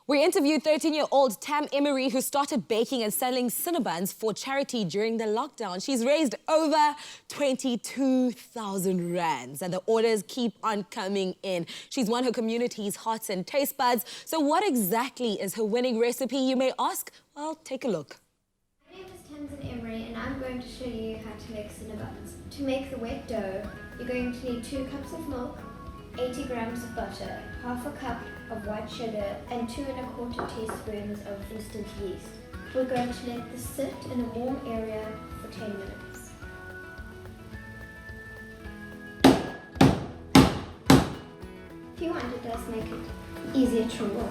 We interviewed 13-year-old Tam Emery, who started baking and selling Cinnabons for charity during the lockdown. She's raised over 22,000 rands, and the orders keep on coming in. She's won her community's hearts and taste buds. So what exactly is her winning recipe, you may ask? Well, take a look. My name is Tam Emery, and I'm going to show you how to make Cinnabons. To make the wet dough, you're going to need 2 cups of milk, 80 grams of butter, half a cup of white sugar, and 2 1/4 teaspoons of instant yeast. We're going to let this sit in a warm area for 10 minutes. If you want, it does make it easier to roll,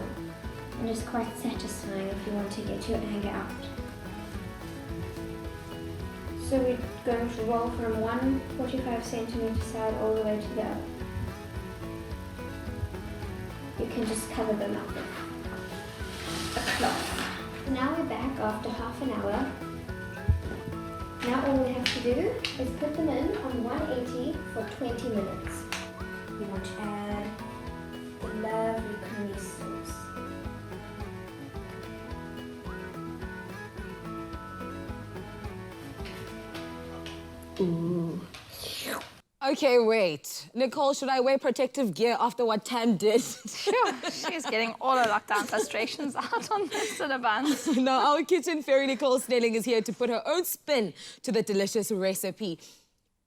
and it's quite satisfying if you want to get your anger out. So we're going to roll from one 45cm side all the way to the other. You can just cover them up with a cloth. Now we're back after half an hour. Now all we have to do is put them in on 180 for 20 minutes. You want to add the lovely creamy sauce. Ooh. Okay, wait. Nicole, should I wear protective gear after what Tam did? Sure, she's getting all her lockdown frustrations out on the Cinnabons. Now, our kitchen fairy Nicole Snelling is here to put her own spin to the delicious recipe.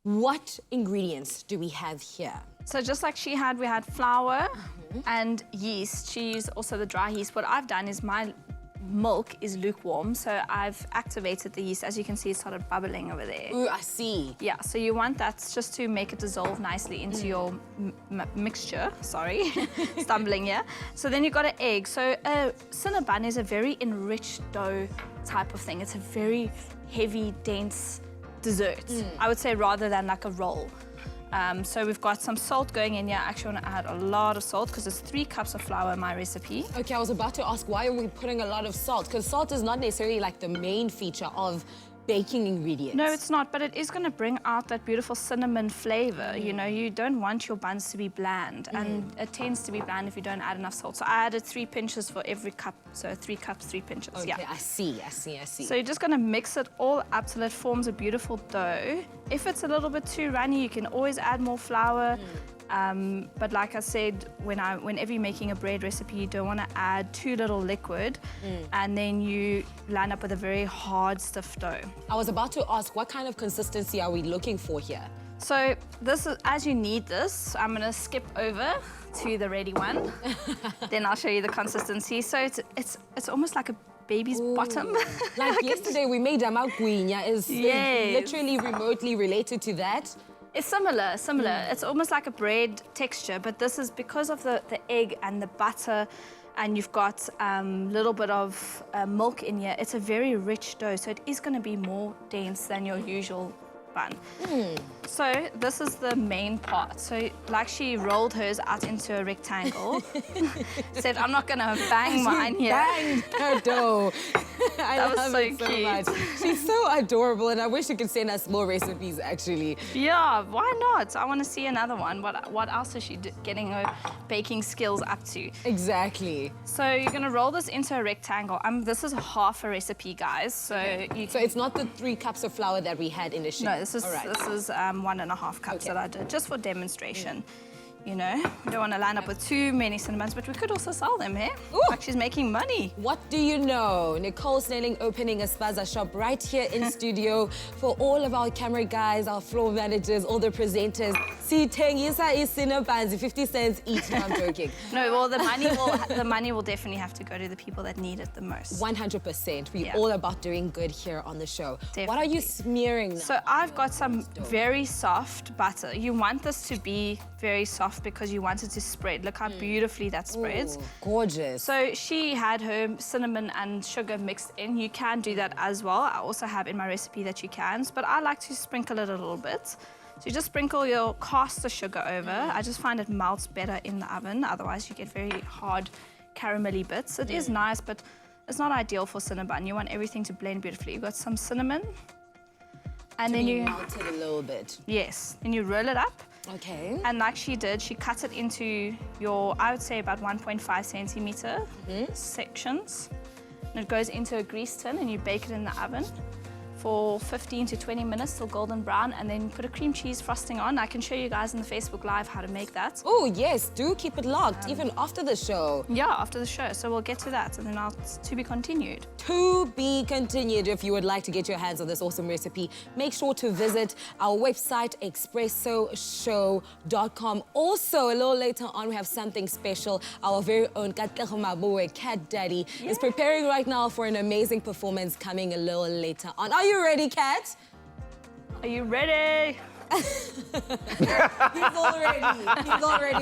What ingredients do we have here? So just like she had, we had flour and yeast. She used also the dry yeast. What I've done is my milk is lukewarm, so I've activated the yeast. As you can see, it started bubbling over there. Ooh, I see. Yeah, so you want that just to make it dissolve nicely into your mixture. Sorry, stumbling here. So then you've got an egg. So a Cinnabon is a very enriched dough type of thing. It's a very heavy, dense dessert, I would say, rather than like a roll. So we've got some salt going in here. I actually want to add a lot of salt because there's 3 cups of flour in my recipe. Okay, I was about to ask, why are we putting a lot of salt? Because salt is not necessarily like the main feature of baking ingredients. No, it's not, but it is going to bring out that beautiful cinnamon flavor. You know, you don't want your buns to be bland, and it tends to be bland if you don't add enough salt. So I added 3 pinches for every cup, so 3 cups, 3 pinches. Okay, yeah. I see. So you're just going to mix it all up till it forms a beautiful dough. If it's a little bit too runny, you can always add more flour. But like I said, whenever you're making a bread recipe, you don't want to add too little liquid, and then you land up with a very hard, stiff dough. I was about to ask, what kind of consistency are we looking for here? So this is, as you need this, I'm going to skip over to the ready one. Then I'll show you the consistency. So it's almost like a baby's bottom. Like yesterday we made amagwinya is literally remotely related to that. It's similar. It's almost like a bread texture, but this is because of the egg and the butter, and you've got a little bit of milk in here. It's a very rich dough, so it is going to be more dense than your usual bun. So this is the main part. So like she rolled hers out into a rectangle, said, I'm not going to bang mine here. Banged her dough. I That was love so it so cute. much. She's so adorable, and I wish you could send us more recipes, actually. Yeah, why not? I want to see another one. What else is she getting her baking skills up to? Exactly. So you're going to roll this into a rectangle. This is half a recipe, guys. So So it's not the 3 cups of flour that we had initially? No, this is 1.5 cups that I did, just for demonstration. You know, we don't want to line up with too many Cinnabons, but we could also sell them here. Like she's making money. What do you know? Nicole Snelling opening a spaza shop right here in studio for all of our camera guys, our floor managers, all the presenters. See, Tengisa is Cinnabons, 50 cents each. No, I'm joking. No, well, the money will definitely have to go to the people that need it the most. 100%. We're all about doing good here on the show. Definitely. What are you smearing now? So I've got some very soft butter. You want this to be very soft because you want it to spread. Look how beautifully that spreads. Ooh, gorgeous. So she had her cinnamon and sugar mixed in. You can do that as well. I also have in my recipe that you can, but I like to sprinkle it a little bit. So you just sprinkle your caster sugar over. I just find it melts better in the oven. Otherwise you get very hard caramelly bits. It is nice, but it's not ideal for Cinnabon. You want everything to blend beautifully. You've got some cinnamon, and then you melt it a little bit. Yes, and you roll it up. Okay. And like she did, she cut it into your, I would say about 1.5 centimeter sections. And it goes into a grease tin and you bake it in the oven for 15 to 20 minutes till golden brown, and then put a cream cheese frosting on. I can show you guys in the Facebook Live how to make that. Oh, yes, do keep it locked, even after the show. Yeah, after the show. So we'll get to that, and then to be continued. To be continued. If you would like to get your hands on this awesome recipe, make sure to visit our website, expressoshow.com. Also, a little later on, we have something special. Our very own Katlego Mabue, Cat Daddy, is preparing right now for an amazing performance coming a little later on. Are you ready, Kat? Are you ready? He's all ready. He's all ready.